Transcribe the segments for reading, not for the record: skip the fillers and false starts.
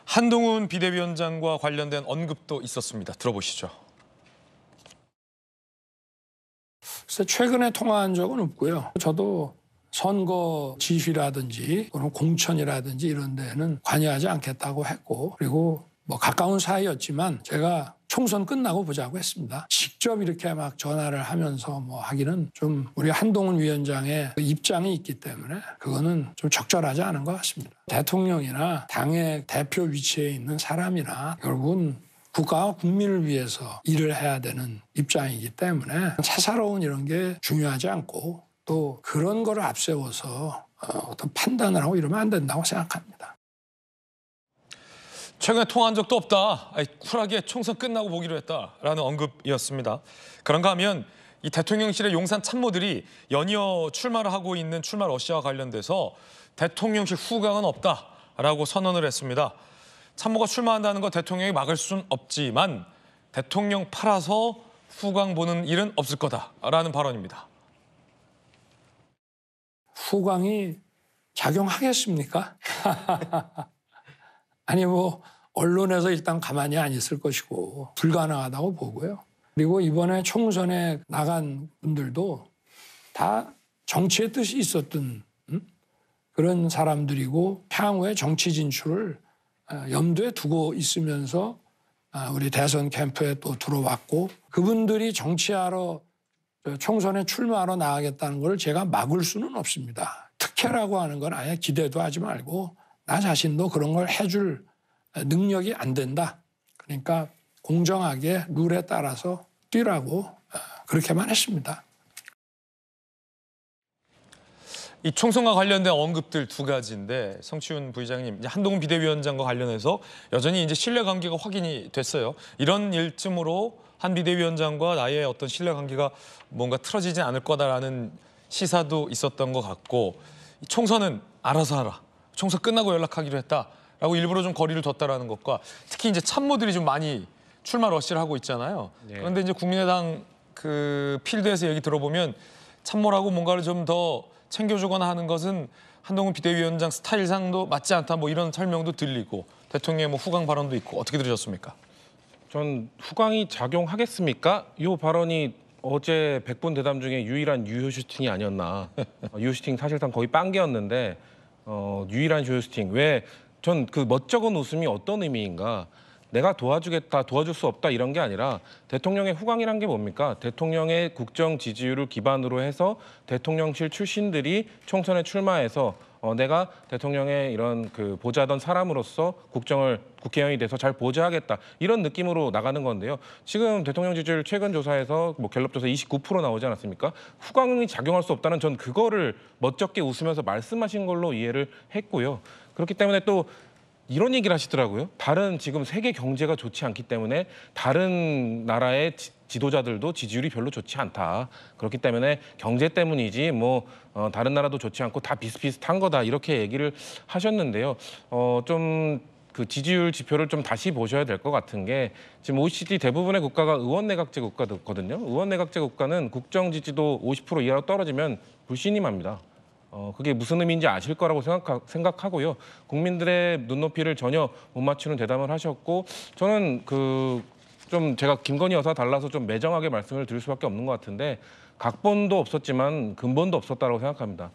한동훈 비대위원장과 관련된 언급도 있었습니다. 들어보시죠. 그래서 최근에 통화한 적은 없고요. 저도 선거 지휘라든지 또는 공천이라든지 이런 데는 관여하지 않겠다고 했고, 그리고 뭐 가까운 사이였지만 제가 총선 끝나고 보자고 했습니다. 직접 이렇게 막 전화를 하면서 뭐 하기는 좀 우리 한동훈 위원장의 입장이 있기 때문에 그거는 좀 적절하지 않은 것 같습니다. 대통령이나 당의 대표 위치에 있는 사람이나 결국은 국가와 국민을 위해서 일을 해야 되는 입장이기 때문에 사사로운 이런 게 중요하지 않고 또 그런 거를 앞세워서 어떤 판단을 하고 이러면 안 된다고 생각합니다. 최근에 통화한 적도 없다. 쿨하게 총선 끝나고 보기로 했다라는 언급이었습니다. 그런가 하면 이 대통령실의 용산 참모들이 연이어 출마를 하고 있는 출마 러시아와 관련돼서 대통령실 후광은 없다라고 선언을 했습니다. 참모가 출마한다는 거 대통령이 막을 수는 없지만 대통령 팔아서 후광 보는 일은 없을 거다라는 발언입니다. 후광이 작용하겠습니까? 아니 뭐 언론에서 일단 가만히 안 있을 것이고 불가능하다고 보고요. 그리고 이번에 총선에 나간 분들도 다 정치의 뜻이 있었던 그런 사람들이고 향후의 정치 진출을 염두에 두고 있으면서 우리 대선 캠프에 또 들어왔고 그분들이 정치하러 총선에 출마하러 나가겠다는 걸 제가 막을 수는 없습니다. 특혜라고 하는 건 아예 기대도 하지 말고 나 자신도 그런 걸 해줄 능력이 안 된다. 그러니까 공정하게 룰에 따라서 뛰라고 그렇게만 했습니다. 이 총선과 관련된 언급들 두 가지인데 성취훈 부의장님, 이제 한동훈 비대위원장과 관련해서 여전히 이제 신뢰관계가 확인이 됐어요. 이런 일쯤으로 한 비대위원장과 나의 어떤 신뢰관계가 뭔가 틀어지지 않을 거다라는 시사도 있었던 것 같고 총선은 알아서 하라. 총선 끝나고 연락하기로 했다라고 일부러 좀 거리를 뒀다라는 것과 특히 이제 참모들이 좀 많이 출마 러시를 하고 있잖아요. 네. 그런데 이제 국민의당 그 필드에서 얘기 들어보면 참모라고 뭔가를 좀 더 챙겨주거나 하는 것은 한동훈 비대위원장 스타일상도 맞지 않다 뭐 이런 설명도 들리고 대통령의 뭐 후광 발언도 있고 어떻게 들으셨습니까? 전 후광이 작용하겠습니까? 이 발언이 어제 100분 대담 중에 유일한 유효 슈팅이 아니었나. 유효 슈팅 사실상 거의 빵개였는데 유일한 유효 슈팅. 왜 전 그 멋쩍은 웃음이 어떤 의미인가. 내가 도와주겠다, 도와줄 수 없다 이런 게 아니라 대통령의 후광이란 게 뭡니까? 대통령의 국정 지지율을 기반으로 해서 대통령실 출신들이 총선에 출마해서 내가 대통령의 이런 그 보좌하던 사람으로서 국정을 국회의원이 돼서 잘 보좌하겠다 이런 느낌으로 나가는 건데요. 지금 대통령 지지율 최근 조사에서 뭐 갤럽 조사 29% 나오지 않았습니까? 후광이 작용할 수 없다는 전 그거를 멋쩍게 웃으면서 말씀하신 걸로 이해를 했고요. 그렇기 때문에 또 이런 얘기를 하시더라고요. 다른 지금 세계 경제가 좋지 않기 때문에 다른 나라의 지도자들도 지지율이 별로 좋지 않다. 그렇기 때문에 경제 때문이지 뭐 다른 나라도 좋지 않고 다 비슷비슷한 거다. 이렇게 얘기를 하셨는데요. 좀 그 지지율 지표를 좀 다시 보셔야 될 것 같은 게 지금 OECD 대부분의 국가가 의원내각제 국가거든요. 의원내각제 국가는 국정 지지도 50% 이하로 떨어지면 불신임합니다. 그게 무슨 의미인지 아실 거라고 생각하고요. 국민들의 눈높이를 전혀 못 맞추는 대담을 하셨고 저는 좀 제가 김건희 여사 달라서 좀 매정하게 말씀을 드릴 수밖에 없는 것 같은데 각본도 없었지만 근본도 없었다고 생각합니다.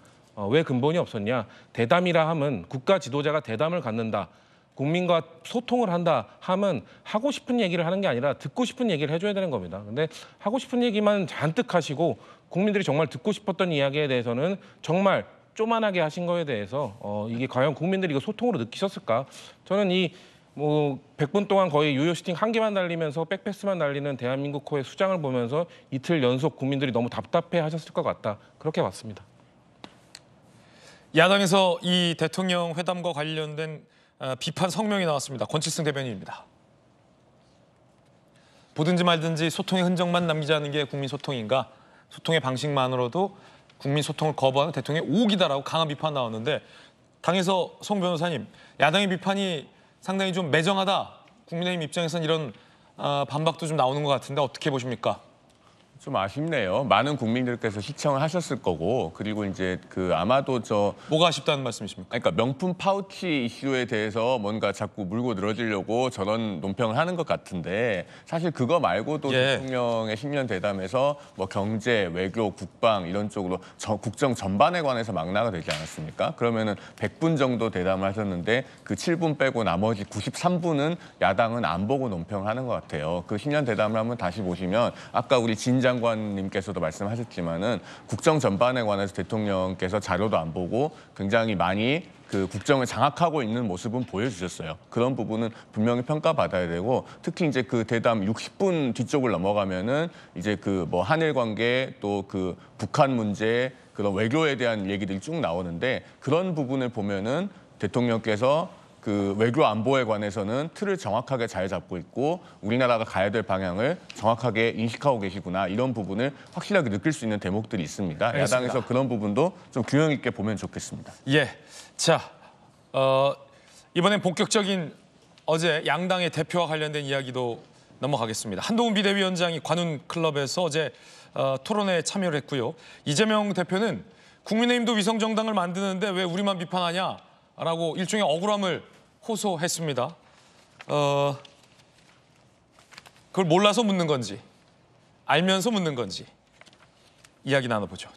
왜 근본이 없었냐? 대담이라 함은 국가 지도자가 대담을 갖는다. 국민과 소통을 한다 함은 하고 싶은 얘기를 하는 게 아니라 듣고 싶은 얘기를 해줘야 되는 겁니다. 근데 하고 싶은 얘기만 잔뜩 하시고 국민들이 정말 듣고 싶었던 이야기에 대해서는 정말 쪼만하게 하신 거에 대해서 이게 과연 국민들이 이거 소통으로 느끼셨을까? 저는 이 100분 동안 거의 유효 슈팅 한 개만 날리면서 백패스만 날리는 대한민국호의 수장을 보면서 이틀 연속 국민들이 너무 답답해 하셨을 것 같다. 그렇게 봤습니다. 야당에서 이 대통령 회담과 관련된 비판 성명이 나왔습니다. 권칠승 대변인입니다. 보든지 말든지 소통의 흔적만 남기자는 게 국민 소통인가? 소통의 방식만으로도 국민 소통을 거부하는 대통령의 오기다라고 강한 비판 나왔는데 당에서 송 변호사님, 야당의 비판이 상당히 좀 매정하다. 국민의힘 입장에서는 이런 반박도 좀 나오는 것 같은데 어떻게 보십니까? 좀 아쉽네요. 많은 국민들께서 시청을 하셨을 거고, 그리고 이제 아마도 뭐가 아쉽다는 말씀이십니까? 그러니까 명품 파우치 이슈에 대해서 뭔가 자꾸 물고 늘어지려고 저런 논평을 하는 것 같은데, 사실 그거 말고도 예. 대통령의 신년 대담에서 뭐 경제, 외교, 국방 이런 쪽으로 국정 전반에 관해서 망라가 되지 않았습니까? 그러면은 100분 정도 대담을 하셨는데 그 7분 빼고 나머지 93분은 야당은 안 보고 논평을 하는 것 같아요. 그 신년 대담을 한번 다시 보시면 아까 우리 진 장관님께서도 말씀하셨지만은 국정 전반에 관해서 대통령께서 자료도 안 보고 굉장히 많이 그 국정을 장악하고 있는 모습은 보여주셨어요. 그런 부분은 분명히 평가받아야 되고, 특히 이제 그 대담 60분 뒤쪽을 넘어가면은 이제 그 뭐 한일 관계 또 그 북한 문제 그런 외교에 대한 얘기들이 쭉 나오는데, 그런 부분을 보면은 대통령께서 그 외교 안보에 관해서는 틀을 정확하게 잘 잡고 있고 우리나라가 가야 될 방향을 정확하게 인식하고 계시구나, 이런 부분을 확실하게 느낄 수 있는 대목들이 있습니다. 알겠습니다. 야당에서 그런 부분도 좀 균형 있게 보면 좋겠습니다. 예. 자, 이번엔 본격적인 어제 양당의 대표와 관련된 이야기도 넘어가겠습니다. 한동훈 비대위원장이 관훈 클럽에서 어제 토론회에 참여를 했고요. 이재명 대표는 국민의힘도 위성정당을 만드는데 왜 우리만 비판하냐라고 일종의 억울함을 호소했습니다. 그걸 몰라서 묻는 건지 알면서 묻는 건지 이야기 나눠보죠.